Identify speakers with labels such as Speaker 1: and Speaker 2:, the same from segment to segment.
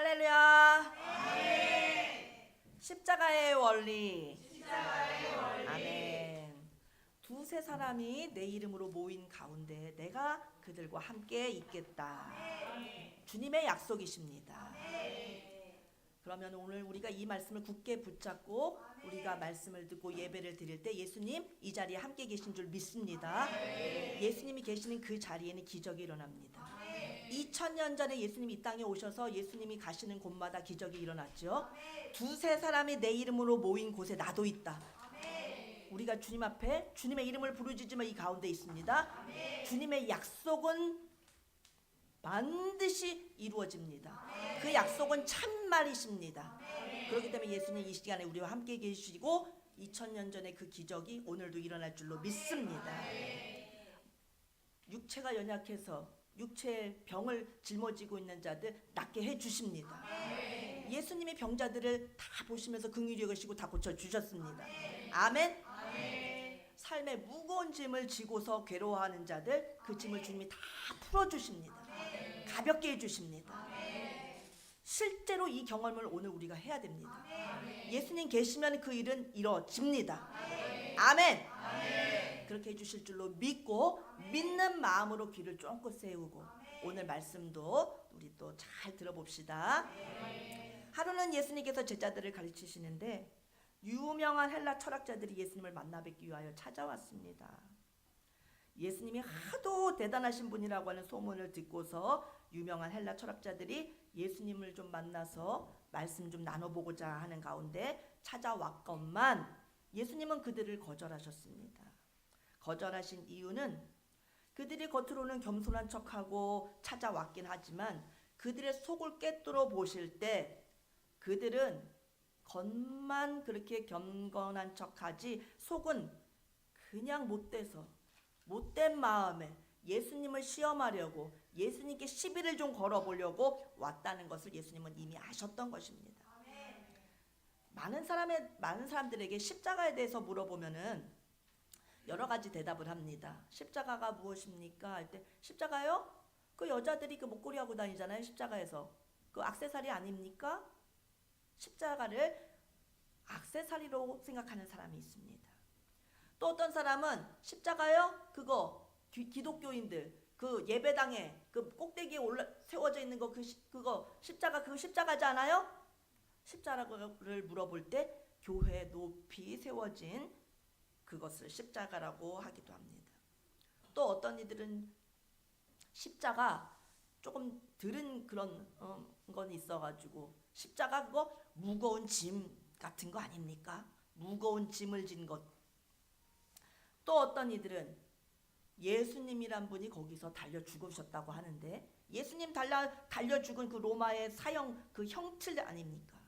Speaker 1: 할렐루야. 십자가의 원리. 아멘. 두세 사람이 내 이름으로 모인 가운데 내가 그들과 함께 있겠다. 주님의 약속이십니다. 그러면 오늘 우리가 이 말씀을 굳게 붙잡고 우리가 말씀을 듣고 예배를 드릴 때 예수님 이 자리에 함께 계신 줄 믿습니다. 예수님이 계시는 그 자리에는 기적이 일어납니다. 2000년 전에 예수님이 이 땅에 오셔서 예수님이 가시는 곳마다 기적이 일어났죠. 두세 사람이 내 이름으로 모인 곳에 나도 있다. 우리가 주님 앞에 주님의 이름을 부르짖으면 이 가운데 있습니다. 주님의 약속은 반드시 이루어집니다. 그 약속은 참말이십니다. 그렇기 때문에 예수님 이 시간에 우리와 함께 계시고 2000년 전에 그 기적이 오늘도 일어날 줄로 믿습니다. 육체가 연약해서 육체의 병을 짊어지고 있는 자들 낫게 해주십니다. 예수님이 병자들을 다 보시면서 긍휼히 여기시고 다 고쳐주셨습니다. 아멘. 삶의 무거운 짐을 지고서 괴로워하는 자들 그 짐을 주님이 다 풀어주십니다. 가볍게 해주십니다. 실제로 이 경험을 오늘 우리가 해야 됩니다. 예수님 계시면 그 일은 이루어집니다. 아멘. 그렇게 해주실 줄로 믿고 믿는 마음으로 귀를 쫑긋 세우고 오늘 말씀도 우리 또 잘 들어봅시다. 하루는 예수님께서 제자들을 가르치시는데 유명한 헬라 철학자들이 예수님을 만나 뵙기 위하여 찾아왔습니다. 예수님이 하도 대단하신 분이라고 하는 소문을 듣고서 유명한 헬라 철학자들이 예수님을 좀 만나서 말씀 좀 나눠보고자 하는 가운데 찾아왔건만 예수님은 그들을 거절하셨습니다. 거절하신 이유는 그들이 겉으로는 겸손한 척하고 찾아왔긴 하지만 그들의 속을 꿰뚫어 보실 때 그들은 겉만 그렇게 경건한 척하지 속은 그냥 못된 마음에 예수님을 시험하려고 예수님께 시비를 좀 걸어보려고 왔다는 것을 예수님은 이미 아셨던 것입니다. 많은 사람들에게 십자가에 대해서 물어보면은 여러 가지 대답을 합니다. 십자가가 무엇입니까? 할 때 십자가요? 그 여자들이 그 목걸이 하고 다니잖아요. 십자가에서 그 액세서리 아닙니까? 십자가를 액세서리로 생각하는 사람이 있습니다. 또 어떤 사람은 십자가요? 그거 기독교인들 그 예배당에 그 꼭대기에 세워져 있는 거 그거 십자가 그거 십자가지 않아요? 십자가를 물어볼 때 교회 높이 세워진 그것을 십자가라고 하기도 합니다. 또 어떤 이들은 십자가 조금 들은 그런 건 있어가지고 십자가 그거 무거운 짐 같은 거 아닙니까? 무거운 짐을 진 것. 또 어떤 이들은 예수님이란 분이 거기서 달려 죽으셨다고 하는데 예수님 달려 죽은 그 로마의 사형 그 형틀 아닙니까?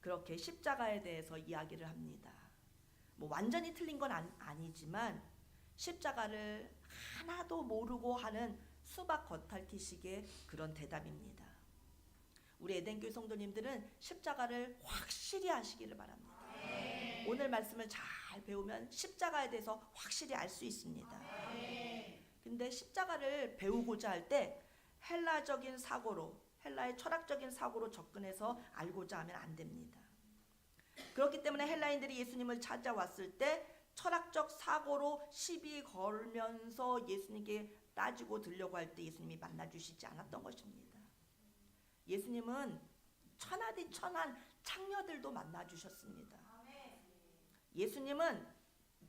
Speaker 1: 그렇게 십자가에 대해서 이야기를 합니다. 뭐 완전히 틀린 건 아니지만 십자가를 하나도 모르고 하는 수박 겉핥기식의 그런 대답입니다. 우리 에덴교회 성도님들은 십자가를 확실히 아시기를 바랍니다. 오늘 말씀을 잘 배우면 십자가에 대해서 확실히 알 수 있습니다. 근데 십자가를 배우고자 할 때 헬라적인 사고로 헬라의 철학적인 사고로 접근해서 알고자 하면 안 됩니다. 그렇기 때문에 헬라인들이 예수님을 찾아왔을 때 철학적 사고로 시비 걸면서 예수님께 따지고 들려고 할 때 예수님이 만나주시지 않았던 것입니다. 예수님은 천하디 천한 창녀들도 만나주셨습니다. 예수님은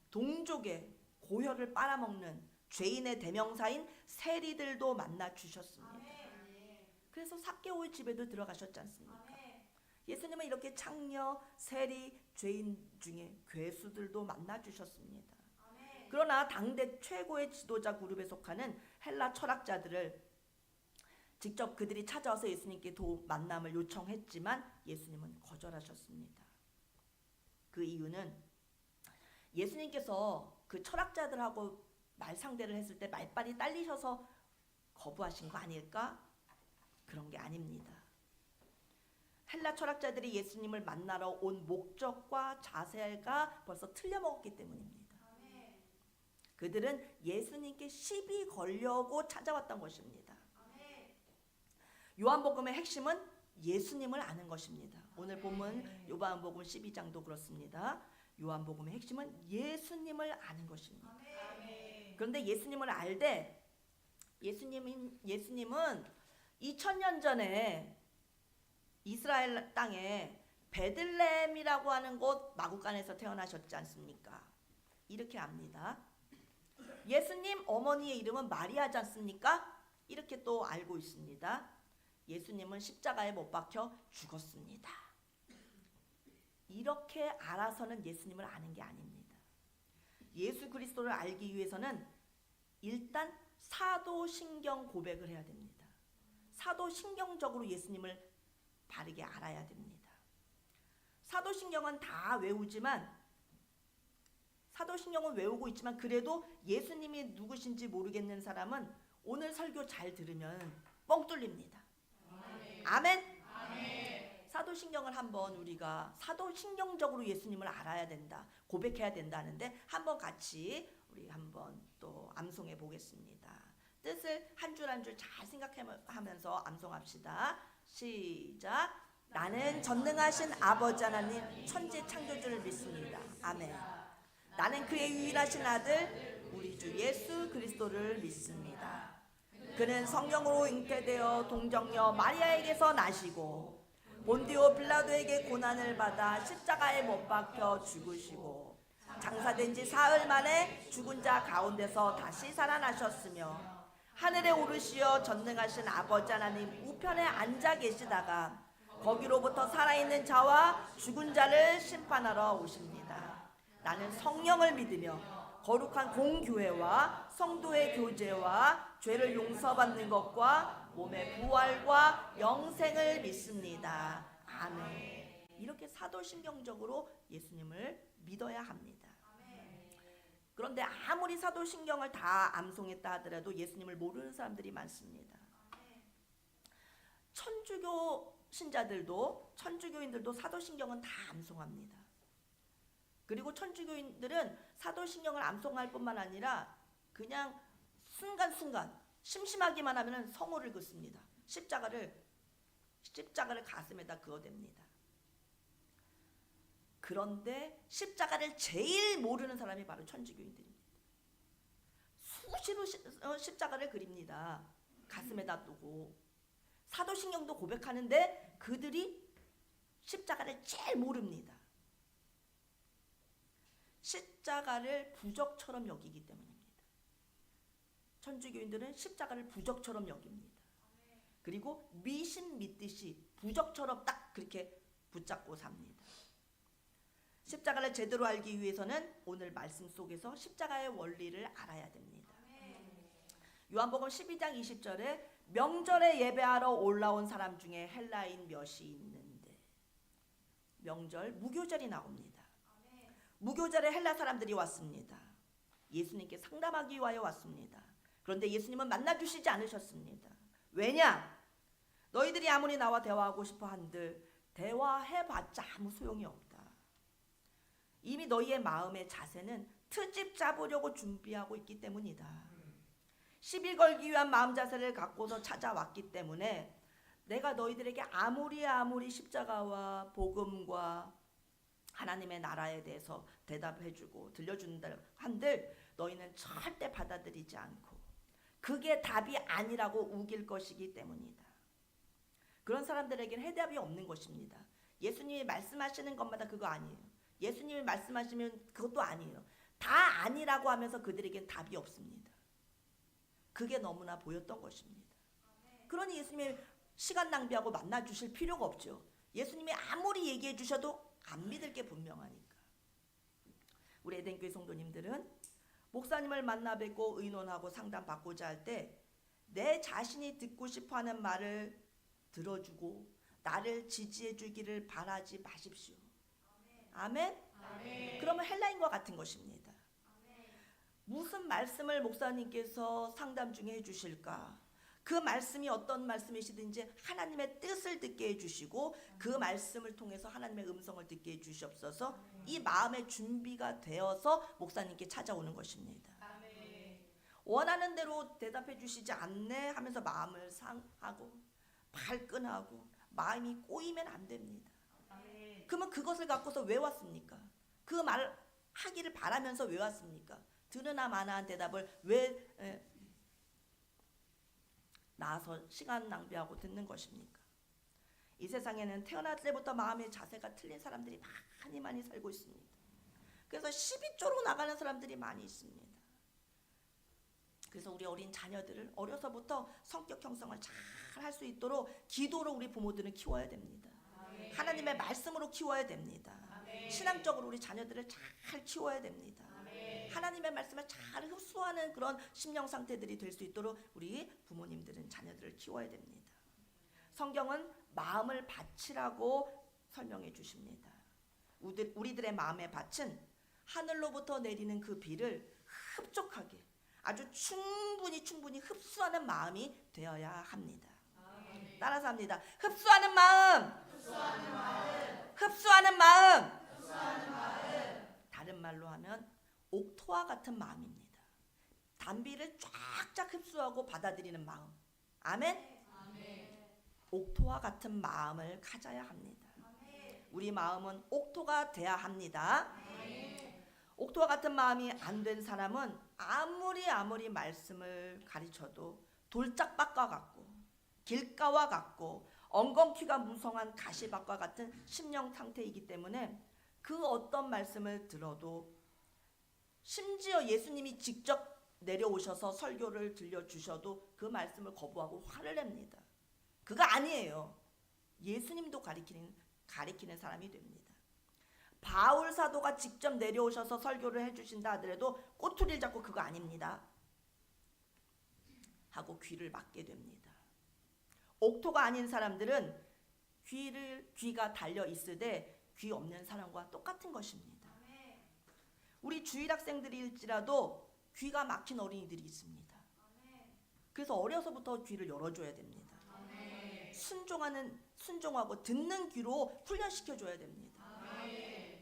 Speaker 1: 동족의 고혈을 빨아먹는 죄인의 대명사인 세리들도 만나주셨습니다. 그래서 삭개오의 집에도 들어가셨지 않습니까? 예수님은 이렇게 창녀, 세리, 죄인 중에 괴수들도 만나주셨습니다. 그러나 당대 최고의 지도자 그룹에 속하는 헬라 철학자들을 직접 그들이 찾아와서 예수님께 만남을 요청했지만 예수님은 거절하셨습니다. 그 이유는 예수님께서 그 철학자들하고 말상대를 했을 때 말빨이 딸리셔서 거부하신 거 아닐까? 그런 게 아닙니다. 헬라 철학자들이 예수님을 만나러 온 목적과 자세가 벌써 틀려먹었기 때문입니다. 그들은 예수님께 시비 걸려고 찾아왔던 것입니다. 요한복음의 핵심은 예수님을 아는 것입니다. 오늘 본문 요한복음 12장도 그렇습니다. 요한복음의 핵심은 예수님을 아는 것입니다. 그런데 예수님을 알되 예수님은 2000년 전에 이스라엘 땅에 베들레헴이라고 하는 곳 마구간에서 태어나셨지 않습니까? 이렇게 압니다. 예수님 어머니의 이름은 마리아지 않습니까? 이렇게 또 알고 있습니다. 예수님은 십자가에 못 박혀 죽었습니다. 이렇게 알아서는 예수님을 아는 게 아닙니다. 예수 그리스도를 알기 위해서는 일단 사도신경 고백을 해야 됩니다. 사도신경적으로 예수님을 바르게 알아야 됩니다. 사도신경은 다 외우지만 사도신경은 외우고 있지만 그래도 예수님이 누구신지 모르겠는 사람은 오늘 설교 잘 들으면 뻥 뚫립니다. 아멘. 사도신경을 한번 우리가 사도신경적으로 예수님을 알아야 된다, 고백해야 된다는데 한번 같이 우리 한번 또 암송해 보겠습니다. 뜻을 한 줄 한 줄 잘 생각하면서 암송합시다. 시작. 나는 전능하신 아버지 하나님 천지 창조주를 믿습니다. 아멘. 나는 그의 유일하신 아들 우리 주 예수 그리스도를 믿습니다. 그는 성령으로 잉태되어 동정녀 마리아에게서 나시고 본디오 빌라도에게 고난을 받아 십자가에 못 박혀 죽으시고 장사된 지 사흘 만에 죽은 자 가운데서 다시 살아나셨으며 하늘에 오르시어 전능하신 아버지 하나님 우편에 앉아 계시다가 거기로부터 살아있는 자와 죽은 자를 심판하러 오십니다. 나는 성령을 믿으며 거룩한 공교회와 성도의 교제와 죄를 용서받는 것과 몸의 부활과 영생을 믿습니다. 아멘. 이렇게 사도신경적으로 예수님을 믿어야 합니다. 그런데 아무리 사도신경을 다 암송했다 하더라도 예수님을 모르는 사람들이 많습니다. 천주교 신자들도 천주교인들도 사도신경은 다 암송합니다. 그리고 천주교인들은 사도신경을 암송할 뿐만 아니라 그냥 순간순간 심심하기만 하면 성호를 긋습니다. 십자가를 가슴에다 그어댑니다. 그런데 십자가를 제일 모르는 사람이 바로 천주교인들입니다. 수시로 십자가를 그립니다. 가슴에다 두고 사도신경도 고백하는데 그들이 십자가를 제일 모릅니다. 십자가를 부적처럼 여기기 때문입니다. 천주교인들은 십자가를 부적처럼 여깁니다. 그리고 미신 믿듯이 부적처럼 딱 그렇게 붙잡고 삽니다. 십자가를 제대로 알기 위해서는 오늘 말씀 속에서 십자가의 원리를 알아야 됩니다. 요한복음 12장 20절에 명절에 예배하러 올라온 사람 중에 헬라인 몇이 있는데 명절 무교절이 나옵니다. 무교절에 헬라 사람들이 왔습니다. 예수님께 상담하기 위하여 왔습니다. 그런데 예수님은 만나주시지 않으셨습니다. 왜냐? 너희들이 아무리 나와 대화하고 싶어 한들 대화해봤자 아무 소용이 없다. 이미 너희의 마음의 자세는 트집 잡으려고 준비하고 있기 때문이다. 시비 걸기 위한 마음 자세를 갖고서 찾아왔기 때문에 내가 너희들에게 아무리 십자가와 복음과 하나님의 나라에 대해서 대답해주고 들려준다 한들 너희는 절대 받아들이지 않고 그게 답이 아니라고 우길 것이기 때문이다. 그런 사람들에게는 해답이 없는 것입니다. 예수님이 말씀하시는 것마다 그거 아니에요. 예수님이 말씀하시면 그것도 아니에요. 다 아니라고 하면서 그들에겐 답이 없습니다. 그게 너무나 보였던 것입니다. 그러니 예수님이 시간 낭비하고 만나주실 필요가 없죠. 예수님이 아무리 얘기해 주셔도 안 믿을 게 분명하니까. 우리 에덴교회 성도님들은 목사님을 만나 뵙고 의논하고 상담받고자 할 때 내 자신이 듣고 싶어하는 말을 들어주고 나를 지지해 주기를 바라지 마십시오. 아멘? 아멘. 그러면 헬라인과 같은 것입니다. 아멘. 무슨 말씀을 목사님께서 상담 중에 해주실까? 그 말씀이 어떤 말씀이시든지 하나님의 뜻을 듣게 해주시고 그 말씀을 통해서 하나님의 음성을 듣게 해주시옵소서. 이 마음의 준비가 되어서 목사님께 찾아오는 것입니다. 원하는 대로 대답해 주시지 않네 하면서 마음을 상하고 발끈하고 마음이 꼬이면 안 됩니다. 그러면 그것을 갖고서 왜 왔습니까? 그 말 하기를 바라면서 왜 왔습니까? 들으나 마나한 대답을 왜 나와서 시간 낭비하고 듣는 것입니까? 이 세상에는 태어날 때부터 마음의 자세가 틀린 사람들이 많이 살고 있습니다. 그래서 12조로 나가는 사람들이 많이 있습니다. 그래서 우리 어린 자녀들을 어려서부터 성격 형성을 잘 할 수 있도록 기도로 우리 부모들은 키워야 됩니다. 하나님의 말씀으로 키워야 됩니다. 신앙적으로 우리 자녀들을 잘 키워야 됩니다. 하나님의 말씀을 잘 흡수하는 그런 심령 상태들이 될 수 있도록 우리 부모님들은 자녀들을 키워야 됩니다. 성경은 마음을 밭이라고 설명해 주십니다. 우리들의 마음의 밭은 하늘로부터 내리는 그 비를 흡족하게 아주 충분히 흡수하는 마음이 되어야 합니다. 따라서 합니다. 흡수하는 마음. 흡수하는 마음. 다른 말로 하면 옥토와 같은 마음입니다. 단비를 쫙쫙 흡수하고 받아들이는 마음. 아멘. 옥토와 같은 마음을 가져야 합니다. 우리 마음은 옥토가 돼야 합니다. 옥토와 같은 마음이 안 된 사람은 아무리 말씀을 가르쳐도 돌짝밭과 같고 길가와 같고 엉겅퀴가 무성한 가시밭과 같은 심령 상태이기 때문에 그 어떤 말씀을 들어도 심지어 예수님이 직접 내려오셔서 설교를 들려주셔도 그 말씀을 거부하고 화를 냅니다. 그거 아니에요. 예수님도 가리키는 사람이 됩니다. 바울 사도가 직접 내려오셔서 설교를 해주신다 하더라도 꼬투리를 잡고 그거 아닙니다 하고 귀를 막게 됩니다. 옥토가 아닌 사람들은 귀가 달려 있으되 귀 없는 사람과 똑같은 것입니다. 우리 주일학생들일지라도 귀가 막힌 어린이들이 있습니다. 그래서 어려서부터 귀를 열어줘야 됩니다. 순종하고 듣는 귀로 훈련시켜줘야 됩니다.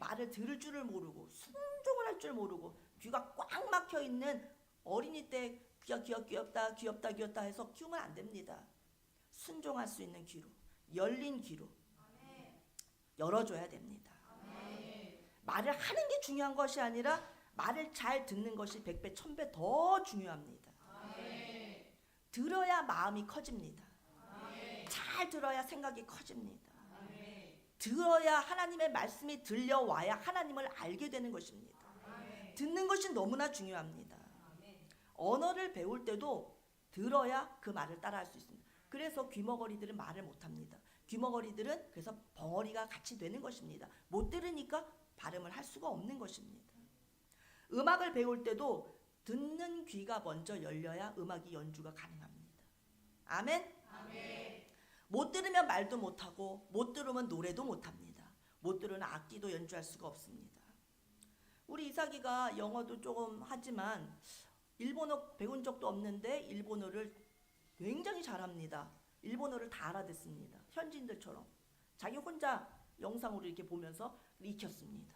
Speaker 1: 말을 들을 줄을 모르고 순종을 할 줄 모르고 귀가 꽉 막혀있는 어린이 때 귀엽다 해서 키우면 안 됩니다. 순종할 수 있는 귀로, 열린 귀로 열어줘야 됩니다. 말을 하는 게 중요한 것이 아니라 말을 잘 듣는 것이 100배 1000배 더 중요합니다. 들어야 마음이 커집니다. 잘 들어야 생각이 커집니다. 들어야 하나님의 말씀이 들려와야 하나님을 알게 되는 것입니다. 듣는 것이 너무나 중요합니다. 언어를 배울 때도 들어야 그 말을 따라할 수 있습니다. 그래서 귀머거리들은 말을 못합니다. 귀머거리들은 그래서 벙어리가 같이 되는 것입니다. 못 들으니까 발음을 할 수가 없는 것입니다. 음악을 배울 때도 듣는 귀가 먼저 열려야 음악이 연주가 가능합니다. 아멘? 못 들으면 말도 못하고 못 들으면 노래도 못합니다. 못 들으면 악기도 연주할 수가 없습니다. 우리 이삭이가 영어도 조금 하지만 일본어 배운 적도 없는데 일본어를 굉장히 잘합니다. 일본어를 다 알아듣습니다. 현지인들처럼 자기 혼자 영상으로 이렇게 보면서 익혔습니다.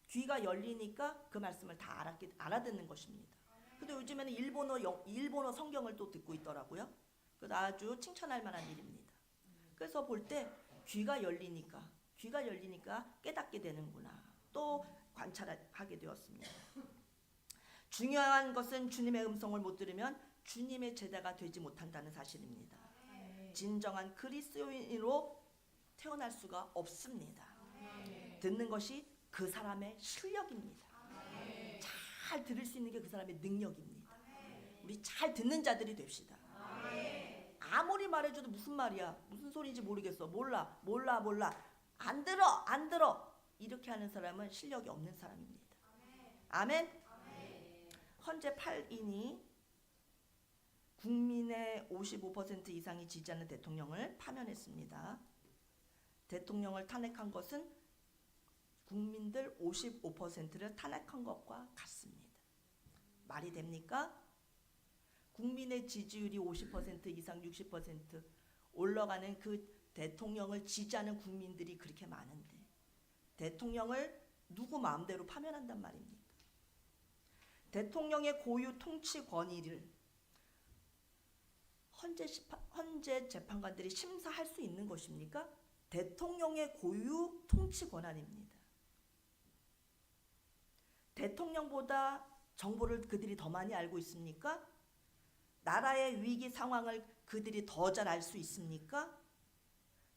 Speaker 1: 귀가 열리니까 그 말씀을 다 알아듣는 것입니다. 근데 요즘에는 일본어 성경을 또 듣고 있더라고요. 그래서 아주 칭찬할 만한 일입니다. 그래서 볼 때 귀가 열리니까 깨닫게 되는구나 또 관찰하게 되었습니다. 중요한 것은 주님의 음성을 못 들으면 주님의 제자가 되지 못한다는 사실입니다. 진정한 그리스도인으로 태어날 수가 없습니다. 듣는 것이 그 사람의 실력입니다. 잘 들을 수 있는 게 그 사람의 능력입니다. 우리 잘 듣는 자들이 됩시다. 아무리 말해줘도 무슨 말이야, 무슨 소리인지 모르겠어, 몰라, 안 들어 이렇게 하는 사람은 실력이 없는 사람입니다. 아멘. 헌재 8인이 국민의 55% 이상이 지지하는 대통령을 파면했습니다. 대통령을 탄핵한 것은 국민들 55%를 탄핵한 것과 같습니다. 말이 됩니까? 국민의 지지율이 50% 이상 60% 올라가는 그 대통령을 지지하는 국민들이 그렇게 많은데 대통령을 누구 마음대로 파면한단 말입니까? 헌재 헌재 재판관들이 심사할 수 있는 것입니까? 대통령의 고유 통치 권한입니다. 대통령보다 정보를 그들이 더 많이 알고 있습니까? 나라의 위기 상황을 그들이 더 잘 알 수 있습니까?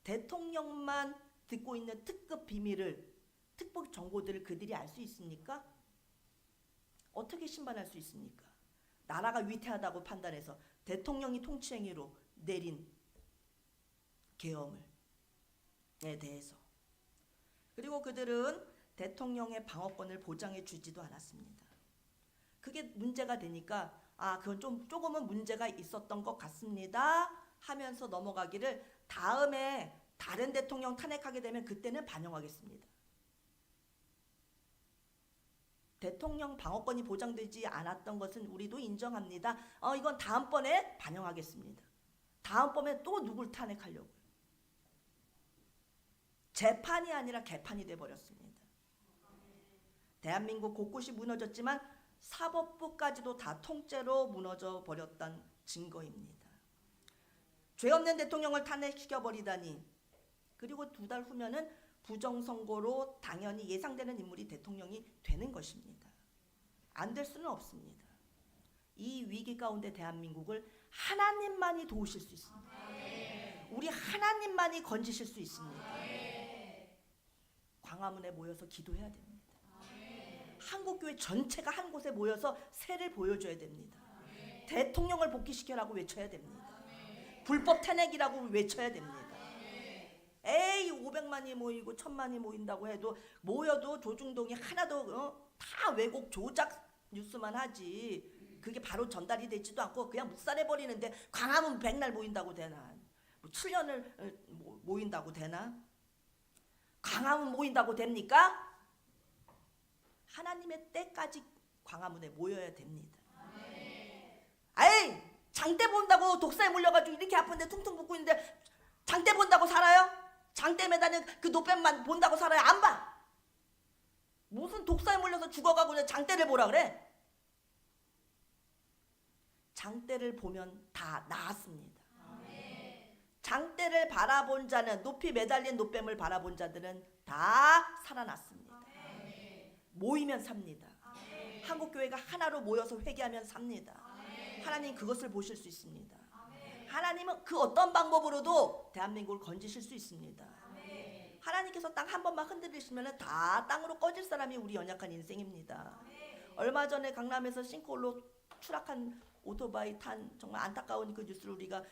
Speaker 1: 대통령만 듣고 있는 특급 비밀을, 특급 정보들을 그들이 알 수 있습니까? 어떻게 심판할 수 있습니까? 나라가 위태하다고 판단해서 대통령이 통치행위로 내린 계엄에 대해서. 그리고 그들은 대통령의 방어권을 보장해 주지도 않았습니다. 그게 문제가 되니까 그건 조금은 문제가 있었던 것 같습니다 하면서 넘어가기를, 다음에 다른 대통령 탄핵하게 되면 그때는 반영하겠습니다. 대통령 방어권이 보장되지 않았던 것은 우리도 인정합니다. 이건 다음번에 반영하겠습니다. 다음번에 또 누굴 탄핵하려고요. 재판이 아니라 개판이 돼버렸습니다. 대한민국 곳곳이 무너졌지만 사법부까지도 다 통째로 무너져 버렸던 증거입니다. 죄 없는 대통령을 탄핵시켜버리다니. 그리고 2달 후면은 부정선거로 당연히 예상되는 인물이 대통령이 되는 것입니다. 안 될 수는 없습니다. 이 위기 가운데 대한민국을 하나님만이 도우실 수 있습니다. 우리 하나님만이 건지실 수 있습니다. 광화문에 모여서 기도해야 됩니다. 한국교회 전체가 한 곳에 모여서 세를 보여줘야 됩니다. 대통령을 복귀시켜라고 외쳐야 됩니다. 불법 탄핵이라고 외쳐야 됩니다. 500만이 모이고 1000만이 모인다고 해도 모여도 조중동이 하나도 다 왜곡 조작 뉴스만 하지, 그게 바로 전달이 되지도 않고 그냥 묵살해버리는데 광화문 백날 모인다고 되나? 7년을 모인다고 되나? 광화문 모인다고 됩니까? 하나님의 때까지 광화문에 모여야 됩니다. 장대 본다고 독사에 물려가지고 이렇게 아픈데 퉁퉁 붓고 있는데 장대 본다고 살아요? 장대 매다는 그 노뱀만 본다고 살아요? 안 봐. 무슨 독사에 물려서 죽어가고 그냥 장대를 보라 그래? 장대를 보면 다 나았습니다. 장대를 바라본 자는, 높이 매달린 노뱀을 바라본 자들은 다 살아났습니다. 모이면 삽니다. 한국교회가 하나로 모여서 회개하면 삽니다. 하나님 그것을 보실 수 있습니다. 하나님은 그 어떤 방법으로도 대한민국을 건지실 수 있습니다. 하나님께서 땅 한 번만 흔들리시면 다 땅으로 꺼질 사람이 우리 연약한 인생입니다. 얼마 전에 강남에서 싱크홀로 추락한 오토바이 탄 정말 안타까운 그 뉴스를 우리가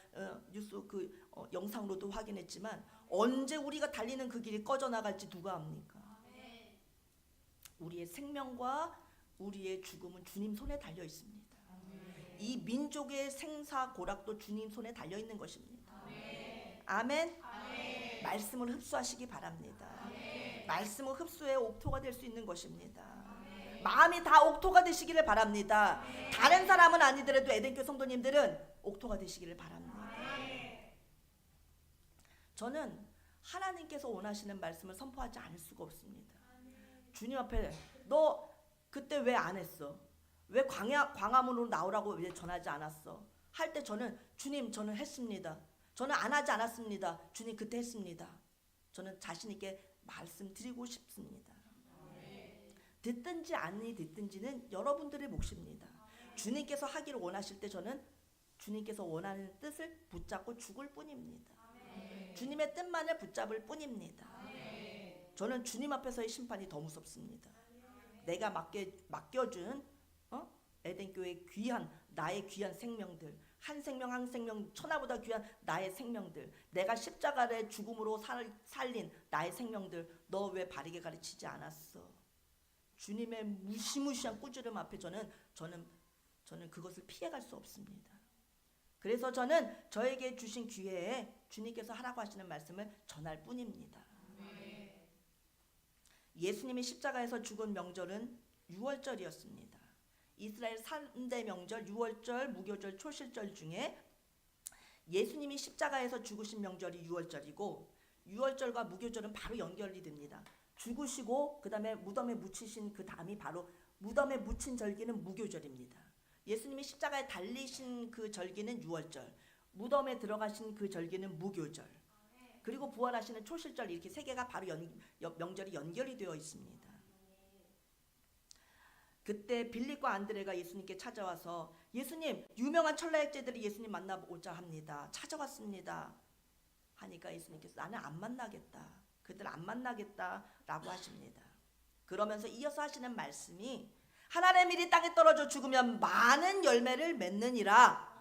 Speaker 1: 뉴스 영상으로도 확인했지만, 언제 우리가 달리는 그 길이 꺼져나갈지 누가 압니까? 우리의 생명과 우리의 죽음은 주님 손에 달려 있습니다. 이 민족의 생사고락도 주님 손에 달려 있는 것입니다. 아멘. 말씀을 흡수하시기 바랍니다. 말씀을 흡수해 옥토가 될 수 있는 것입니다. 마음이 다 옥토가 되시기를 바랍니다. 다른 사람은 아니더라도 에덴교회 성도님들은 옥토가 되시기를 바랍니다. 저는 하나님께서 원하시는 말씀을 선포하지 않을 수가 없습니다. 주님 앞에 너 그때 왜 안 했어? 왜 광화문으로 나오라고 왜 전하지 않았어? 할 때 저는 주님 저는 했습니다. 저는 안 하지 않았습니다. 주님 그때 했습니다. 저는 자신 있게 말씀드리고 싶습니다. 듣든지 아니 듣든지는 여러분들의 몫입니다. 주님께서 하기를 원하실 때 저는 주님께서 원하는 뜻을 붙잡고 죽을 뿐입니다. 주님의 뜻만을 붙잡을 뿐입니다. 저는 주님 앞에서의 심판이 더 무섭습니다. 내가 맡겨준 에덴교회의 귀한, 나의 귀한 생명들, 한 생명 한 생명 천하보다 귀한 나의 생명들, 내가 십자가의 죽음으로 살린 나의 생명들, 너 왜 바르게 가르치지 않았어? 주님의 무시무시한 꾸지람 앞에 저는 그것을 피해갈 수 없습니다. 그래서 저는 저에게 주신 기회에 주님께서 하라고 하시는 말씀을 전할 뿐입니다. 예수님이 십자가에서 죽은 명절은 6월절이었습니다. 이스라엘 3대 명절, 6월절, 무교절, 초실절 중에 예수님이 십자가에서 죽으신 명절이 6월절이고, 6월절과 무교절은 바로 연결이 됩니다. 죽으시고 그 다음에 무덤에 묻히신 그 다음이 바로 무덤에 묻힌 절기는 무교절입니다. 예수님이 십자가에 달리신 그 절기는 6월절, 무덤에 들어가신 그 절기는 무교절, 그리고 부활하시는 초실절, 이렇게 세 개가 바로 명절이 연결이 되어 있습니다. 그때 빌립과 안드레가 예수님께 찾아와서 예수님, 유명한 천라역제들이 예수님 만나보고자 합니다. 찾아왔습니다. 하니까 예수님께서 나는 안 만나겠다. 그들 안 만나겠다라고 하십니다. 그러면서 이어서 하시는 말씀이 하나님의 밀이 땅에 떨어져 죽으면 많은 열매를 맺느니라.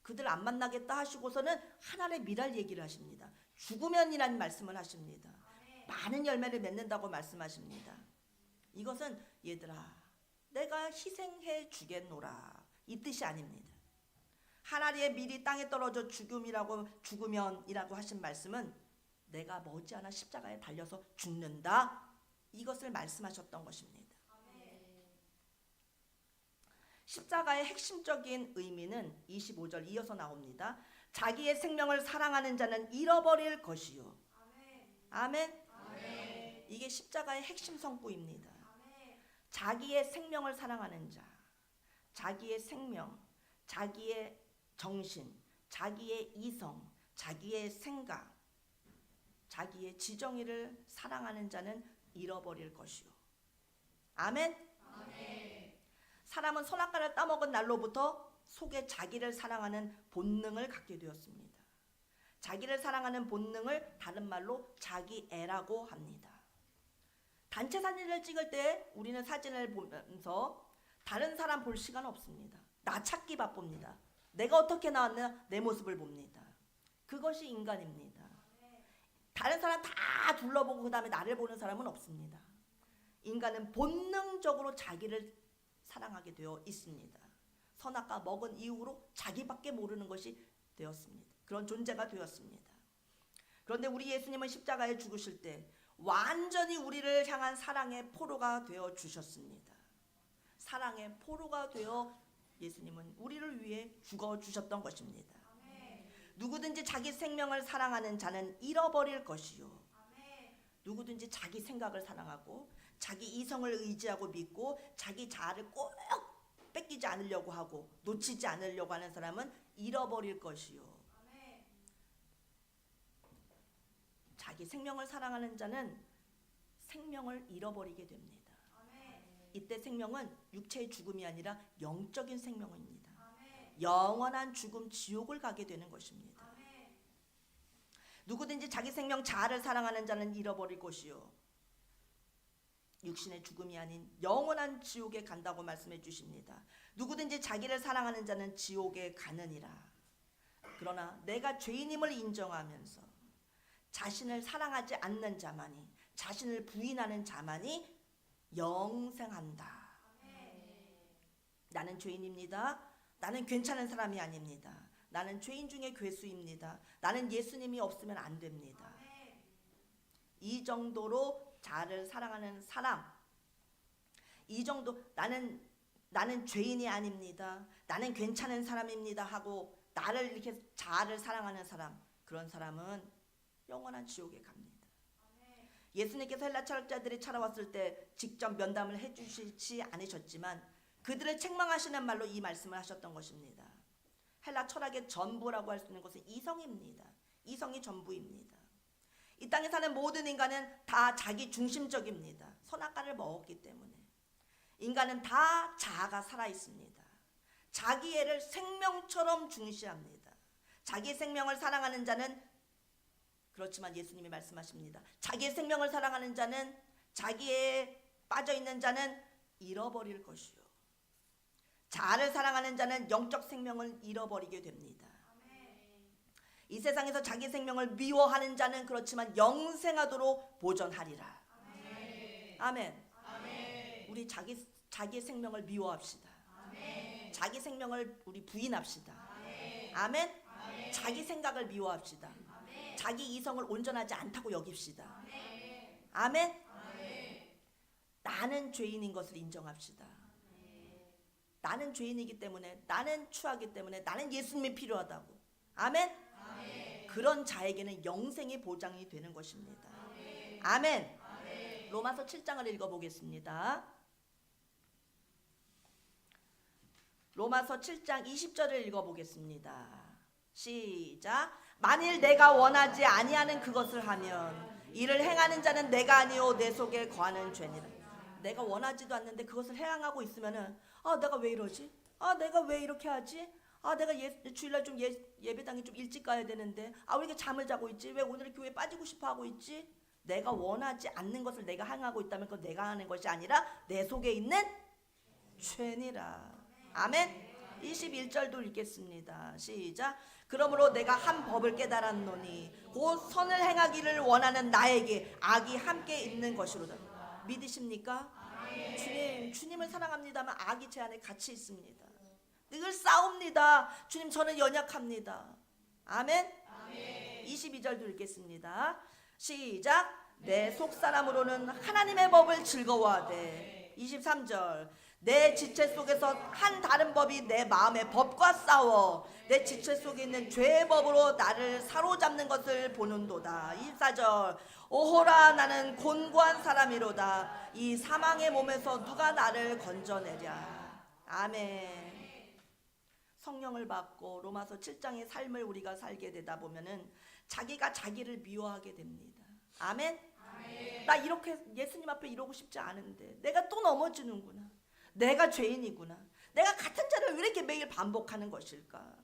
Speaker 1: 그들 안 만나겠다 하시고서는 하나님의 밀할 얘기를 하십니다. 죽으면이라는 말씀을 하십니다. 많은 열매를 맺는다고 말씀하십니다. 이것은 얘들아, 내가 희생해 주겠노라, 이 뜻이 아닙니다. 하나님의 밀이 땅에 떨어져 죽으면이라고 하신 말씀은 내가 머지않아 십자가에 달려서 죽는다, 이것을 말씀하셨던 것입니다. 십자가의 핵심적인 의미는 25절 이어서 나옵니다. 자기의 생명을 사랑하는 자는 잃어버릴 것이요. 아멘. 아멘. 이게 십자가의 핵심 성구입니다. 자기의 생명을 사랑하는 자, 자기의 생명, 자기의 정신, 자기의 이성, 자기의 생각, 자기의 지정의를 사랑하는 자는 잃어버릴 것이요. 아멘. 아멘. 사람은 선악과를 따먹은 날로부터 속에 자기를 사랑하는 본능을 갖게 되었습니다. 자기를 사랑하는 본능을 다른 말로 자기애라고 합니다. 단체 사진을 찍을 때 우리는 사진을 보면서 다른 사람 볼 시간 없습니다. 나 찾기 바쁩니다. 내가 어떻게 나왔나 내 모습을 봅니다. 그것이 인간입니다. 다른 사람 다 둘러보고 그 다음에 나를 보는 사람은 없습니다. 인간은 본능적으로 자기를 사랑하게 되어 있습니다. 선악과 먹은 이후로 자기밖에 모르는 것이 되었습니다. 그런 존재가 되었습니다. 그런데 우리 예수님은 십자가에 죽으실 때 완전히 우리를 향한 사랑의 포로가 되어 주셨습니다. 사랑의 포로가 되어 예수님은 우리를 위해 죽어 주셨던 것입니다. 누구든지 자기 생명을 사랑하는 자는 잃어버릴 것이요. 누구든지 자기 생각을 사랑하고 자기 이성을 의지하고 믿고 자기 자아를 꼭 뺏기지 않으려고 하고 놓치지 않으려고 하는 사람은 잃어버릴 것이요. 자기 생명을 사랑하는 자는 생명을 잃어버리게 됩니다. 이때 생명은 육체의 죽음이 아니라 영적인 생명입니다. 영원한 죽음, 지옥을 가게 되는 것입니다. 누구든지 자기 생명 자아를 사랑하는 자는 잃어버릴 것이요. 육신의 죽음이 아닌 영원한 지옥에 간다고 말씀해 주십니다. 누구든지 자기를 사랑하는 자는 지옥에 가느니라. 그러나 내가 죄인임을 인정하면서 자신을 사랑하지 않는 자만이, 자신을 부인하는 자만이 영생한다. 나는 죄인입니다. 나는 괜찮은 사람이 아닙니다. 나는 죄인 중에 괴수입니다. 나는 예수님이 없으면 안 됩니다. 이 정도로 자아를 사랑하는 사람, 이 정도 나는 죄인이 아닙니다. 나는 괜찮은 사람입니다 하고 나를 이렇게 자아를 사랑하는 사람, 그런 사람은 영원한 지옥에 갑니다. 예수님께서 헬라 철학자들이 찾아왔을 때 직접 면담을 해주시지 않으셨지만 그들을 책망하시는 말로 이 말씀을 하셨던 것입니다. 헬라 철학의 전부라고 할 수 있는 것은 이성입니다. 이성이 전부입니다. 이 땅에 사는 모든 인간은 다 자기 중심적입니다. 선악과를 먹었기 때문에 인간은 다 자아가 살아있습니다. 자기애를 생명처럼 중시합니다. 자기 생명을 사랑하는 자는, 그렇지만 예수님이 말씀하십니다. 자기의 생명을 사랑하는 자는, 자기에 빠져있는 자는 잃어버릴 것이요. 자아를 사랑하는 자는 영적 생명을 잃어버리게 됩니다. 이 세상에서 자기 생명을 미워하는 자는 그렇지만 영생하도록 보존하리라. 아멘. 아멘. 우리 자기의 생명을 미워합시다. 아멘. 자기 생명을 우리 부인합시다. 아멘. 아멘. 아멘. 자기 생각을 미워합시다. 아멘. 자기 이성을 온전하지 않다고 여깁시다. 아멘. 아멘. 아멘. 나는 죄인인 것을 인정합시다. 아멘. 나는 죄인이기 때문에, 나는 추하기 때문에, 나는 예수님이 필요하다고. 아멘. 그런 자에게는 영생이 보장이 되는 것입니다. 아멘. 아멘. 로마서 7장을 읽어보겠습니다. 로마서 7장 20절을 읽어보겠습니다. 시작. 만일 내가 원하지 아니하는 그것을 하면 이를 행하는 자는 내가 아니요 내 속에 거하는 죄니라. 내가 원하지도 않는데 그것을 행하고 있으면은 내가 왜 이러지? 내가 왜 이렇게 하지? 내가 주일날 좀 예배당에 좀 일찍 가야 되는데 왜 이렇게 잠을 자고 있지? 왜 오늘 교회 빠지고 싶어 하고 있지? 내가 원하지 않는 것을 내가 행하고 있다면 그건 내가 하는 것이 아니라 내 속에 있는 죄니라. 아멘. 21절도 읽겠습니다. 시작. 그러므로 내가 한 법을 깨달았노니 곧 선을 행하기를 원하는 나에게 악이 함께 있는 것이로다. 믿으십니까? 주님을 사랑합니다만 악이 제 안에 같이 있습니다. 늘 싸웁니다. 주님 저는 연약합니다. 아멘. 22절도 읽겠습니다. 시작. 내 속사람으로는 하나님의 법을 즐거워하되. 23절. 내 지체 속에서 한 다른 법이 내 마음의 법과 싸워 내 지체 속에 있는 죄의 법으로 나를 사로잡는 것을 보는도다. 24절. 오호라 나는 곤고한 사람이로다. 이 사망의 몸에서 누가 나를 건져내랴. 아멘. 성령을 받고 로마서 7장의 삶을 우리가 살게 되다 보면은 자기가 자기를 미워하게 됩니다. 아멘. 나 이렇게 예수님 앞에 이러고 싶지 않은데 내가 또 넘어지는구나. 내가 죄인이구나. 내가 같은 죄를 왜 이렇게 매일 반복하는 것일까?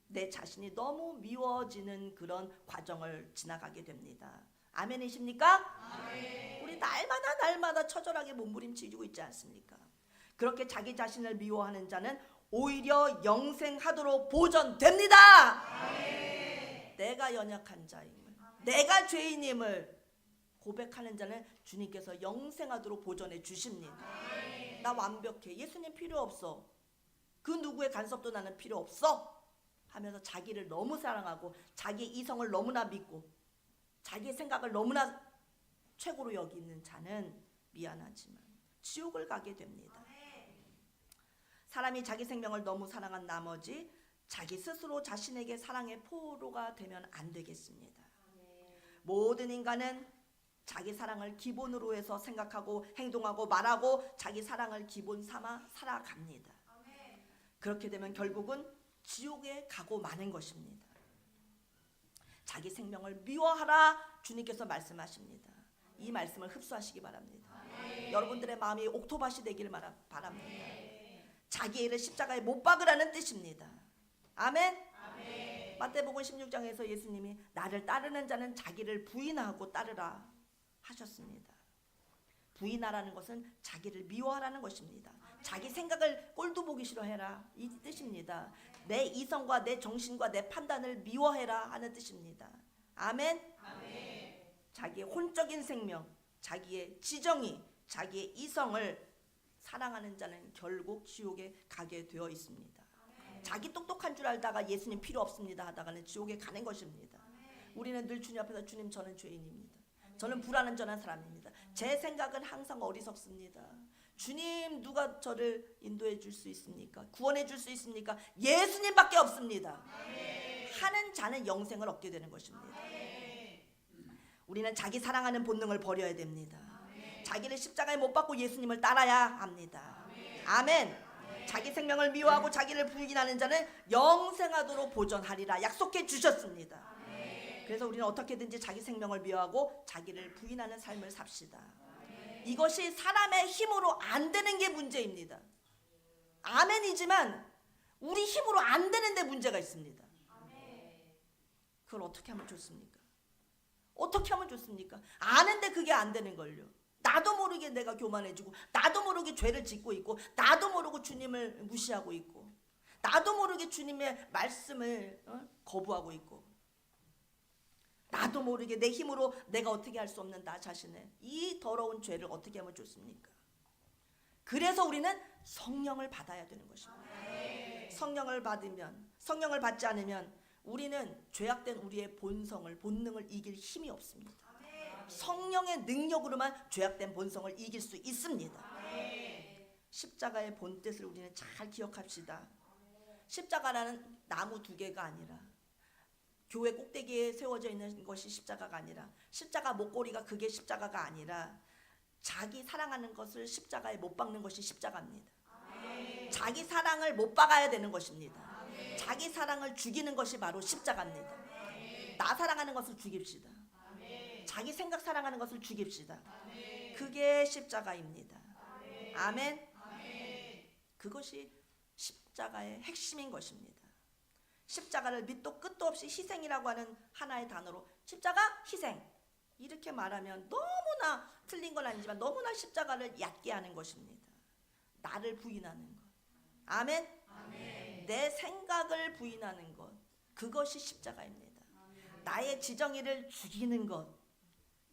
Speaker 1: 내 자신이 너무 미워지는 그런 과정을 지나가게 됩니다. 아멘이십니까? 아멘. 우리 날마다 처절하게 몸부림치고 있지 않습니까? 그렇게 자기 자신을 미워하는 자는 오히려 영생하도록 보전됩니다. 아멘. 내가 연약한 자임을, 내가 죄인임을 고백하는 자는 주님께서 영생하도록 보전해 주십니다. 아멘. 나 완벽해. 예수님 필요 없어. 그 누구의 간섭도 나는 필요 없어. 하면서 자기를 너무 사랑하고 자기의 이성을 너무나 믿고 자기의 생각을 너무나 최고로 여기는 자는 미안하지만 지옥을 가게 됩니다. 사람이 자기 생명을 너무 사랑한 나머지 자기 스스로 자신에게 사랑의 포로가 되면 안 되겠습니다. 모든 인간은 자기 사랑을 기본으로 해서 생각하고 행동하고 말하고 자기 사랑을 기본 삼아 살아갑니다. 그렇게 되면 결국은 지옥에 가고 마는 것입니다. 자기 생명을 미워하라 주님께서 말씀하십니다. 이 말씀을 흡수하시기 바랍니다. 여러분들의 마음이 옥토밭이 되기를 바랍니다. 자기 일을 십자가에 못 박으라는 뜻입니다. 아멘. 마태복음 16장에서 예수님이 나를 따르는 자는 자기를 부인하고 따르라 하셨습니다. 부인하라는 것은 자기를 미워하라는 것입니다. 자기 생각을 꼴도 보기 싫어해라 이 뜻입니다. 내 이성과 내 정신과 내 판단을 미워해라 하는 뜻입니다. 아멘. 자기의 혼적인 생명, 자기의 지정의, 자기의 이성을 사랑하는 자는 결국 지옥에 가게 되어 있습니다. 자기 똑똑한 줄 알다가 예수님 필요 없습니다 하다가는 지옥에 가는 것입니다. 우리는 늘 주님 앞에서 주님 저는 죄인입니다. 저는 불완전한 사람입니다. 제 생각은 항상 어리석습니다. 주님 누가 저를 인도해 줄 수 있습니까? 구원해 줄 수 있습니까? 예수님밖에 없습니다. 하는 자는 영생을 얻게 되는 것입니다. 우리는 자기 사랑하는 본능을 버려야 됩니다. 자기를 십자가에 못 박고 예수님을 따라야 합니다. 아멘. 자기 생명을 미워하고 자기를 부인하는 자는 영생하도록 보전하리라 약속해 주셨습니다. 그래서 우리는 어떻게든지 자기 생명을 미워하고 자기를 부인하는 삶을 삽시다. 이것이 사람의 힘으로 안 되는 게 문제입니다. 아멘이지만 우리 힘으로 안 되는데 문제가 있습니다. 그걸 어떻게 하면 좋습니까? 어떻게 하면 좋습니까? 아는데 그게 안 되는 걸요. 나도 모르게 내가 교만해지고 나도 모르게 죄를 짓고 있고 나도 모르고 주님을 무시하고 있고 나도 모르게 주님의 말씀을 거부하고 있고 나도 모르게 내 힘으로 내가 어떻게 할 수 없는 나 자신의 이 더러운 죄를 어떻게 하면 좋습니까? 그래서 우리는 성령을 받아야 되는 것입니다. 성령을 받지 않으면 우리는 죄악된 우리의 본능을 이길 힘이 없습니다. 성령의 능력으로만 죄악된 본성을 이길 수 있습니다. 십자가의 본뜻을 우리는 잘 기억합시다. 십자가라는 나무 두 개가 아니라 교회 꼭대기에 세워져 있는 것이 십자가가 아니라 십자가 목걸이가 그게 십자가가 아니라 자기 사랑하는 것을 십자가에 못 박는 것이 십자가입니다. 자기 사랑을 못 박아야 되는 것입니다. 자기 사랑을 죽이는 것이 바로 십자가입니다. 나 사랑하는 것을 죽입시다. 자기 생각 사랑하는 것을 죽입시다. 그게 십자가입니다. 아멘. 그것이 십자가의 핵심인 것입니다. 십자가를 밑도 끝도 없이 희생이라고 하는 하나의 단어로 십자가 희생 이렇게 말하면 너무나 틀린 건 아니지만 너무나 십자가를 얕게 하는 것입니다. 나를 부인하는 것. 아멘. 내 생각을 부인하는 것. 그것이 십자가입니다. 나의 지정의를 죽이는 것.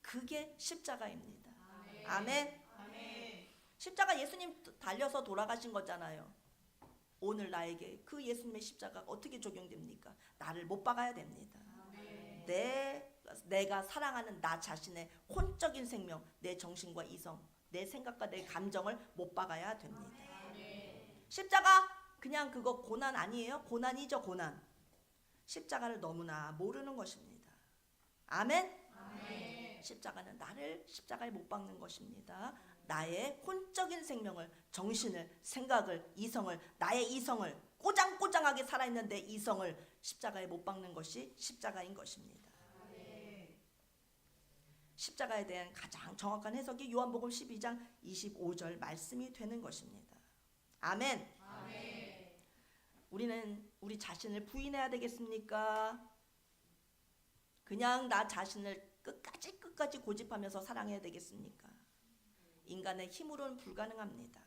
Speaker 1: 그게 십자가입니다. 아멘. 십자가 예수님 달려서 돌아가신 거잖아요. 오늘 나에게 그 예수님의 십자가가 어떻게 적용됩니까? 나를 못 박아야 됩니다. 내가 사랑하는 나 자신의 혼적인 생명, 내 정신과 이성, 내 생각과 내 감정을 못 박아야 됩니다. 십자가 그냥 그거 고난 아니에요? 고난이죠, 고난. 십자가를 너무나 모르는 것입니다. 아멘? 십자가는 나를 십자가에 못 박는 것입니다. 나의 혼적인 생명을, 정신을, 생각을, 이성을, 나의 이성을 꼬장꼬장하게 살아있는 내 이성을 십자가에 못 박는 것이 십자가인 것입니다. 십자가에 대한 가장 정확한 해석이 요한복음 12장 25절 말씀이 되는 것입니다. 아멘. 우리는 우리 자신을 부인해야 되겠습니까? 그냥 나 자신을 끝까지 고집하면서 사랑해야 되겠습니까? 인간의 힘으로는 불가능합니다.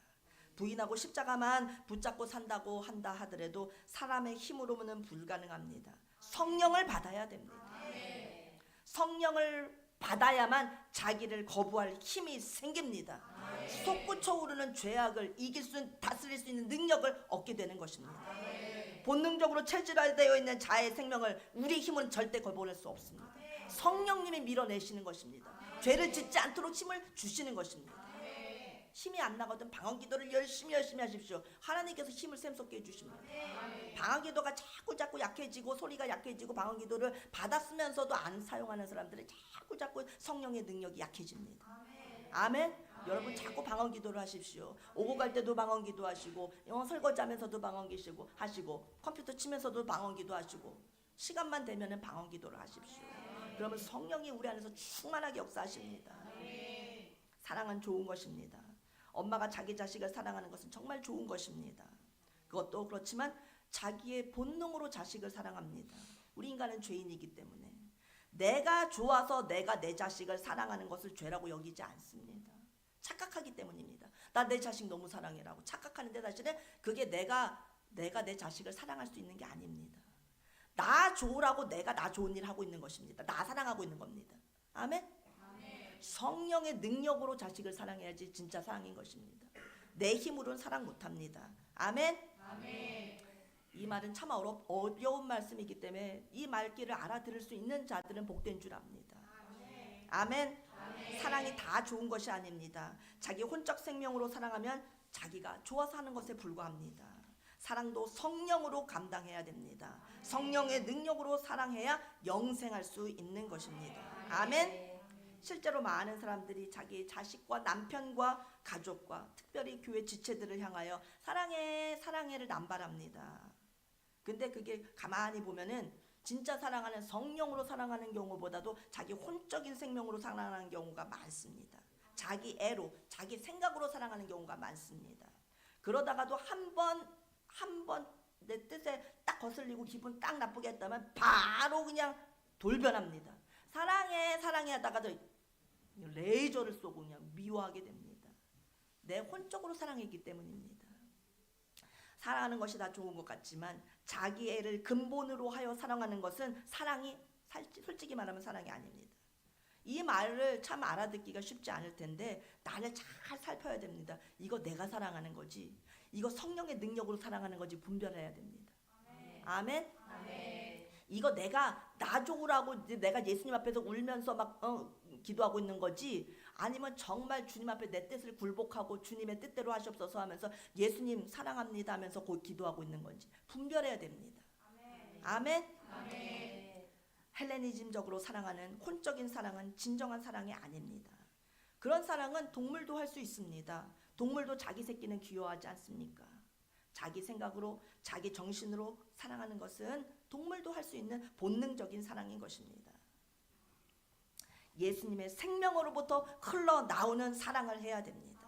Speaker 1: 부인하고 십자가만 붙잡고 산다고 한다 하더라도 사람의 힘으로는 불가능합니다. 성령을 받아야 됩니다. 성령을 받아야만 자기를 거부할 힘이 생깁니다. 솟구쳐 오르는 죄악을 다스릴 수 있는 능력을 얻게 되는 것입니다. 본능적으로 체질화되어 있는 자의 생명을 우리 힘은 절대 거부할 수 없습니다. 성령님이 밀어내시는 것입니다. 죄를 짓지 않도록 힘을 주시는 것입니다. 힘이 안 나거든 방언기도를 열심히 하십시오. 하나님께서 힘을 샘솟게 해주십니다. 방언기도가 자꾸 약해지고 소리가 약해지고 방언기도를 받았으면서도 안 사용하는 사람들은 자꾸 성령의 능력이 약해집니다. 아멘. 여러분 자꾸 방언기도를 하십시오. 오고 갈 때도 방언기도 하시고 설거지하면서도 방언기시고 하시고 컴퓨터 치면서도 방언기도 하시고 시간만 되면은 방언기도를 하십시오. 그러면 성령이 우리 안에서 충만하게 역사하십니다. 사랑은 좋은 것입니다. 엄마가 자기 자식을 사랑하는 것은 정말 좋은 것입니다. 그것도 그렇지만 자기의 본능으로 자식을 사랑합니다. 우리 인간은 죄인이기 때문에 내가 좋아서 내가 내 자식을 사랑하는 것을 죄라고 여기지 않습니다. 착각하기 때문입니다. 나 내 자식 너무 사랑해라고 착각하는데 사실은 그게 내가 내 자식을 사랑할 수 있는 게 아닙니다. 나 좋으라고 내가 나 좋은 일 하고 있는 것입니다. 나 사랑하고 있는 겁니다. 아멘? 성령의 능력으로 자식을 사랑해야지 진짜 사랑인 것입니다. 내 힘으로는 사랑 못합니다. 아멘? 이 말은 참 어려운 말씀이기 때문에 이 말귀를 알아들을 수 있는 자들은 복된 줄 압니다. 아멘? 사랑이 다 좋은 것이 아닙니다. 자기 혼적 생명으로 사랑하면 자기가 좋아서 하는 것에 불과합니다. 사랑도 성령으로 감당해야 됩니다. 성령의 능력으로 사랑해야 영생할 수 있는 것입니다. 아멘? 실제로 많은 사람들이 자기 자식과 남편과 가족과 특별히 교회 지체들을 향하여 사랑해를 남발합니다. 근데 그게 가만히 보면은 진짜 사랑하는 성령으로 사랑하는 경우보다도 자기 혼적인 생명으로 사랑하는 경우가 많습니다. 자기 애로 자기 생각으로 사랑하는 경우가 많습니다. 그러다가도 한 번 내 뜻에 딱 거슬리고 기분 딱 나쁘게 했다면 바로 그냥 돌변합니다. 사랑해 하다가도 레이저를 쏘고 그냥 미워하게 됩니다. 내 혼적으로 사랑했기 때문입니다. 사랑하는 것이 다 좋은 것 같지만 자기 애를 근본으로 하여 사랑하는 것은 사랑이 솔직히 말하면 사랑이 아닙니다. 이 말을 참 알아듣기가 쉽지 않을 텐데 나를 잘 살펴야 됩니다. 이거 내가 사랑하는 거지 이거 성령의 능력으로 사랑하는 거지 분별해야 됩니다. 아멘? 이거 내가 나 좋으라고 내가 예수님 앞에서 울면서 막 기도하고 있는 거지 아니면 정말 주님 앞에 내 뜻을 굴복하고 주님의 뜻대로 하시옵소서 하면서 예수님 사랑합니다 하면서 곧 기도하고 있는 건지 분별해야 됩니다. 아멘? 헬레니즘적으로 사랑하는 혼적인 사랑은 진정한 사랑이 아닙니다. 그런 사랑은 동물도 할 수 있습니다. 동물도 자기 새끼는 귀여워하지 않습니까? 자기 생각으로 자기 정신으로 사랑하는 것은 동물도 할 수 있는 본능적인 사랑인 것입니다. 예수님의 생명으로부터 흘러나오는 사랑을 해야 됩니다.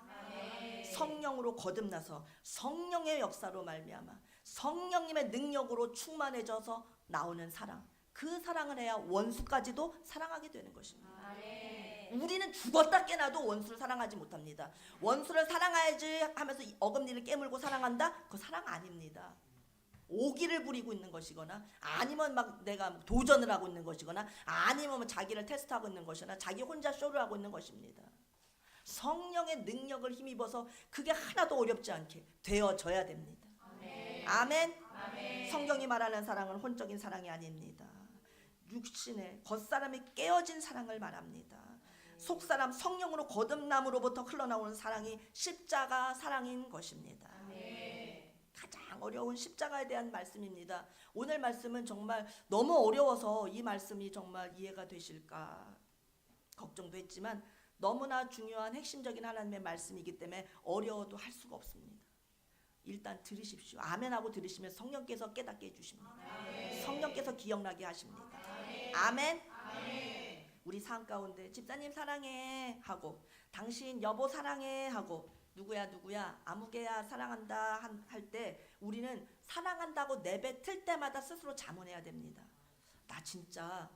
Speaker 1: 성령으로 거듭나서 성령의 역사로 말미암아 성령님의 능력으로 충만해져서 나오는 사랑, 그 사랑을 해야 원수까지도 사랑하게 되는 것입니다. 우리는 죽었다 깨나도 원수를 사랑하지 못합니다. 원수를 사랑해야지 하면서 어금니를 깨물고 사랑한다? 그거 사랑 아닙니다. 오기를 부리고 있는 것이거나, 아니면 막 내가 도전을 하고 있는 것이거나, 아니면 자기를 테스트하고 있는 것이거나, 자기 혼자 쇼를 하고 있는 것입니다. 성령의 능력을 힘입어서 그게 하나도 어렵지 않게 되어져야 됩니다. 아멘. 성경이 말하는 사랑은 혼적인 사랑이 아닙니다. 육신의 겉사람이 깨어진 사랑을 말합니다. 속사람 성령으로 거듭남으로부터 흘러나오는 사랑이 십자가 사랑인 것입니다. 가장 어려운 십자가에 대한 말씀입니다. 오늘 말씀은 정말 너무 어려워서 이 말씀이 정말 이해가 되실까 걱정도 했지만 너무나 중요한 핵심적인 하나님의 말씀이기 때문에 어려워도 할 수가 없습니다. 일단 들으십시오. 아멘하고 들으시면 성령께서 깨닫게 해주십니다. 성령께서 기억나게 하십니다. 아멘. 우리 삶 가운데 집사님 사랑해 하고, 당신 여보 사랑해 하고, 누구야 아무개야 사랑한다 할 때 우리는 사랑한다고 내뱉을 때마다 스스로 자문해야 됩니다. 나 진짜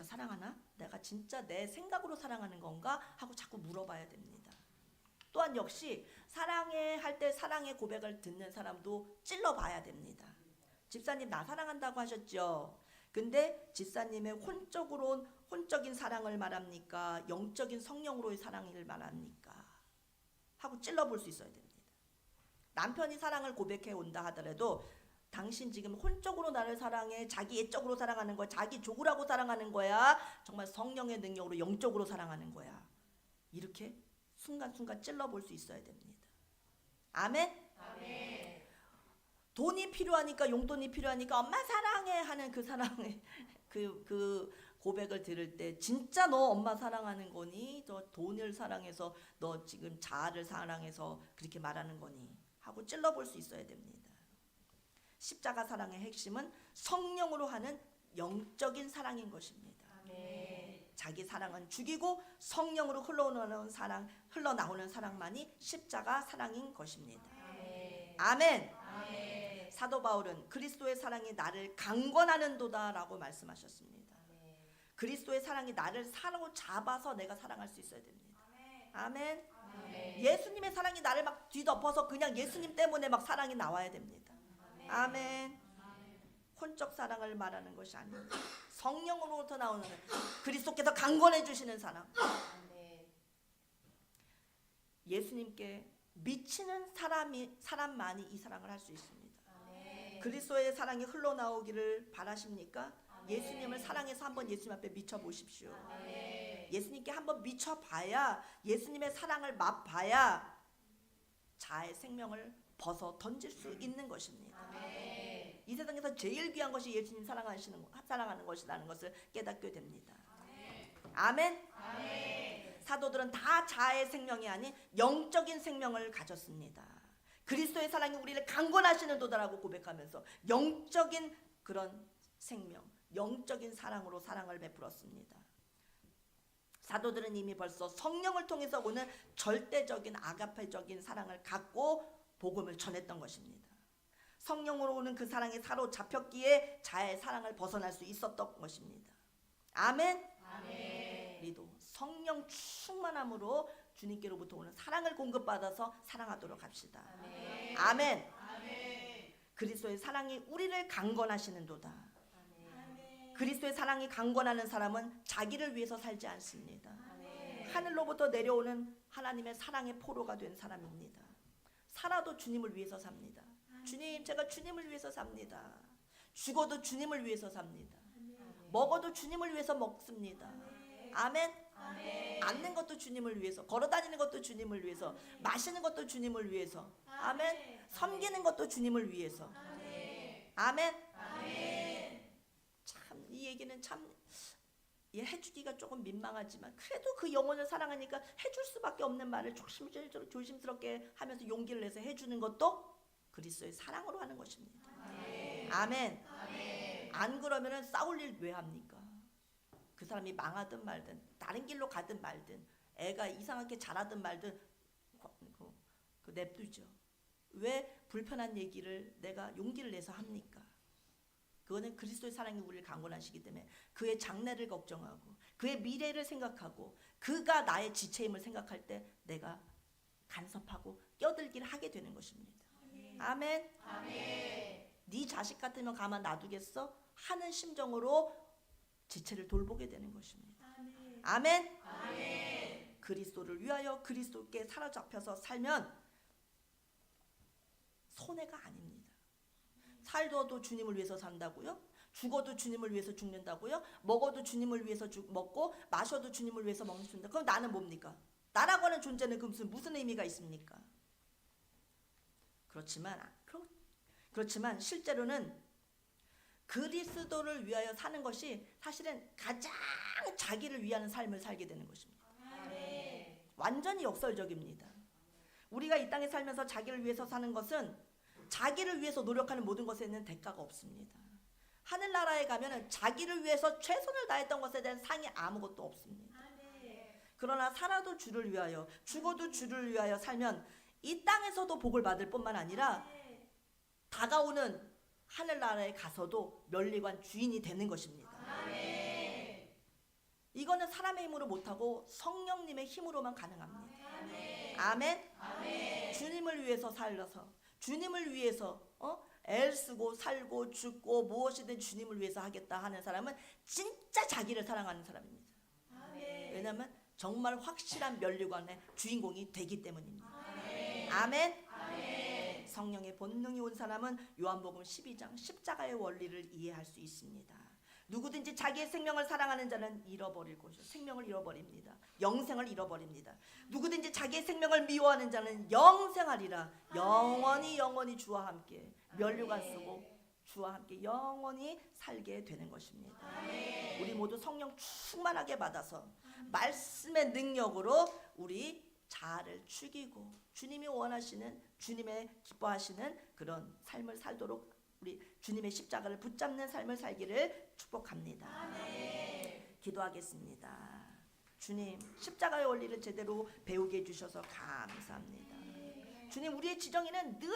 Speaker 1: 사랑하나? 내가 진짜 내 생각으로 사랑하는 건가? 하고 자꾸 물어봐야 됩니다. 또한 역시 사랑해 할 때 사랑의 고백을 듣는 사람도 찔러봐야 됩니다. 집사님 나 사랑한다고 하셨죠? 근데 집사님의 혼적인 사랑을 말합니까? 영적인 성령으로의 사랑을 말합니까? 하고 찔러볼 수 있어야 됩니다. 남편이 사랑을 고백해 온다 하더라도 당신 지금 혼적으로 나를 사랑해, 자기 애적으로 사랑하는 거야, 자기 조구라고 사랑하는 거야, 정말 성령의 능력으로 영적으로 사랑하는 거야, 이렇게 순간순간 찔러볼 수 있어야 됩니다. 아멘? 돈이 필요하니까, 용돈이 필요하니까 엄마 사랑해 하는 그 사랑의 그 고백을 들을 때 진짜 너 엄마 사랑하는 거니? 너 돈을 사랑해서, 너 지금 자아를 사랑해서 그렇게 말하는 거니? 하고 찔러볼 수 있어야 됩니다. 십자가 사랑의 핵심은 성령으로 하는 영적인 사랑인 것입니다. 자기 사랑은 죽이고 성령으로 흘러나오는 사랑만이 십자가 사랑인 것입니다. 아멘. 사도 바울은 그리스도의 사랑이 나를 강권하는도다라고 말씀하셨습니다. 그리스도의 사랑이 나를 사로잡아서 내가 사랑할 수 있어야 됩니다. 아멘. 예수님의 사랑이 나를 막 뒤덮어서 그냥 예수님 때문에 막 사랑이 나와야 됩니다. 아멘. 혼적 사랑을 말하는 것이 아닙니다. 성령으로부터 나오는, 그리스도께서 강권해 주시는 사랑. 예수님께 미치는 사람만이 이 사랑을 할 수 있습니다. 그리스도의 사랑이 흘러나오기를 바라십니까? 예수님을 사랑해서 한번 예수님 앞에 미쳐보십시오. 예수님께 한번 미쳐봐야, 예수님의 사랑을 맛봐야 자의 생명을 벗어 던질 수 있는 것입니다. 이 세상에서 제일 귀한 것이 예수님 사랑하는 것이라는 것을 깨닫게 됩니다. 아멘. 사도들은 다 자아의 생명이 아닌 영적인 생명을 가졌습니다. 그리스도의 사랑이 우리를 강권하시는 도다라고 고백하면서 영적인 그런 생명, 영적인 사랑으로 사랑을 베풀었습니다. 사도들은 이미 벌써 성령을 통해서 오는 절대적인 아가페적인 사랑을 갖고 복음을 전했던 것입니다. 성령으로 오는 그 사랑에 사로잡혔기에 자의 사랑을 벗어날 수 있었던 것입니다. 아멘. 우리도 성령 충만함으로 주님께로부터 오는 사랑을 공급받아서 사랑하도록 합시다. 아멘. 그리스도의 사랑이 우리를 강권하시는도다. 그리스도의 사랑이 강권하는 사람은 자기를 위해서 살지 않습니다. 하늘로부터 내려오는 하나님의 사랑의 포로가 된 사람입니다. 살아도 주님을 위해서 삽니다. 주님, 제가 주님을 위해서 삽니다. 죽어도 주님을 위해서 삽니다. 먹어도 주님을 위해서 먹습니다. 아멘. 앉는 것도 주님을 위해서, 걸어다니는 것도 주님을 위해서, 마시는 것도 주님을 위해서. 아멘. 섬기는 것도 주님을 위해서. 아멘. 참 이 얘기는 참 해주기가 조금 민망하지만 그래도 그 영혼을 사랑하니까 해줄 수밖에 없는 말을 조심스럽게 하면서 용기를 내서 해주는 것도 그리스도의 사랑으로 하는 것입니다. 아멘. 안 그러면은 싸울 일 왜 합니까? 그 사람이 망하든 말든 다른 길로 가든 말든 애가 이상하게 자라든 말든 그 냅두죠. 왜 불편한 얘기를 내가 용기를 내서 합니까? 그거는 그리스도의 사랑이 우리를 강권하시기 때문에 그의 장래를 걱정하고 그의 미래를 생각하고 그가 나의 지체임을 생각할 때 내가 간섭하고 껴들기를 하게 되는 것입니다. 아멘. 네 자식 같으면 가만 놔두겠어? 하는 심정으로 지체를 돌보게 되는 것입니다. 아멘. 그리스도를 위하여 그리스도께 사로잡혀서 살면 손해가 아닙니다. 살도 주님을 위해서 산다고요? 죽어도 주님을 위해서 죽는다고요? 먹어도 주님을 위해서 먹고 마셔도 주님을 위해서 먹는다. 그럼 나는 뭡니까? 나라고 하는 존재는 무슨 의미가 있습니까? 그렇지만 실제로는 그리스도를 위하여 사는 것이 사실은 가장 자기를 위하는 삶을 살게 되는 것입니다. 완전히 역설적입니다. 우리가 이 땅에 살면서 자기를 위해서 사는 것은 자기를 위해서 노력하는 모든 것에는 대가가 없습니다. 하늘나라에 가면은 자기를 위해서 최선을 다했던 것에 대한 상이 아무것도 없습니다. 그러나 살아도 주를 위하여 죽어도 주를 위하여 살면 이 땅에서도 복을 받을 뿐만 아니라 다가오는 하늘나라에 가서도 멸리관 주인이 되는 것입니다. 이거는 사람의 힘으로 못하고 성령님의 힘으로만 가능합니다. 아멘. 주님을 위해서 살려서 주님을 위해서 애쓰고 살고 죽고 무엇이든 주님을 위해서 하겠다 하는 사람은 진짜 자기를 사랑하는 사람입니다. 왜냐하면 정말 확실한 멸류관의 주인공이 되기 때문입니다. 아멘. 성령의 본능이 온 사람은 요한복음 12장 십자가의 원리를 이해할 수 있습니다. 누구든지 자기의 생명을 사랑하는 자는 잃어버릴 것이요 생명을 잃어버립니다. 영생을 잃어버립니다. 누구든지 자기의 생명을 미워하는 자는 영생하리라. 영원히 주와 함께 멸류관 쓰고 주와 함께 영원히 살게 되는 것입니다. 우리 모두 성령 충만하게 받아서 말씀의 능력으로 우리 자아를 죽이고 주님이 원하시는 주님의 기뻐하시는 그런 삶을 살도록 우리 주님의 십자가를 붙잡는 삶을 살기를 축복합니다. 기도하겠습니다. 주님, 십자가의 원리를 제대로 배우게 해주셔서 감사합니다. 주님, 우리의 지정이는 늘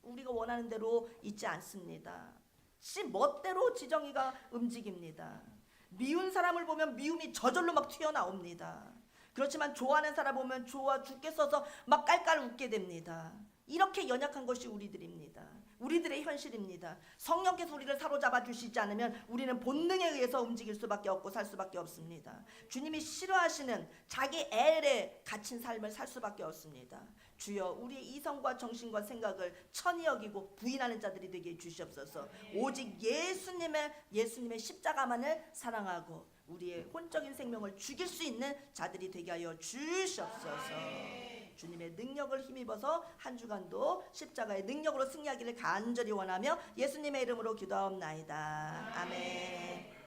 Speaker 1: 우리가 원하는 대로 있지 않습니다. 씨 멋대로 지정이가 움직입니다. 미운 사람을 보면 미움이 저절로 막 튀어나옵니다. 그렇지만 좋아하는 사람 보면 좋아 죽겠어서 막 깔깔 웃게 됩니다. 이렇게 연약한 것이 우리들입니다. 우리들의 현실입니다. 성령께서 우리를 사로잡아 주시지 않으면 우리는 본능에 의해서 움직일 수밖에 없고 살 수밖에 없습니다. 주님이 싫어하시는 자기 엘에 갇힌 삶을 살 수밖에 없습니다. 주여, 우리의 이성과 정신과 생각을 천히 여기고 부인하는 자들이 되게 해주시옵소서. 오직 예수님의 십자가만을 사랑하고 우리의 혼적인 생명을 죽일 수 있는 자들이 되게 하여 주시옵소서. 주님의 능력을 힘입어서 한 주간도 십자가의 능력으로 승리하기를 간절히 원하며 예수님의 이름으로 기도하옵나이다. 아멘.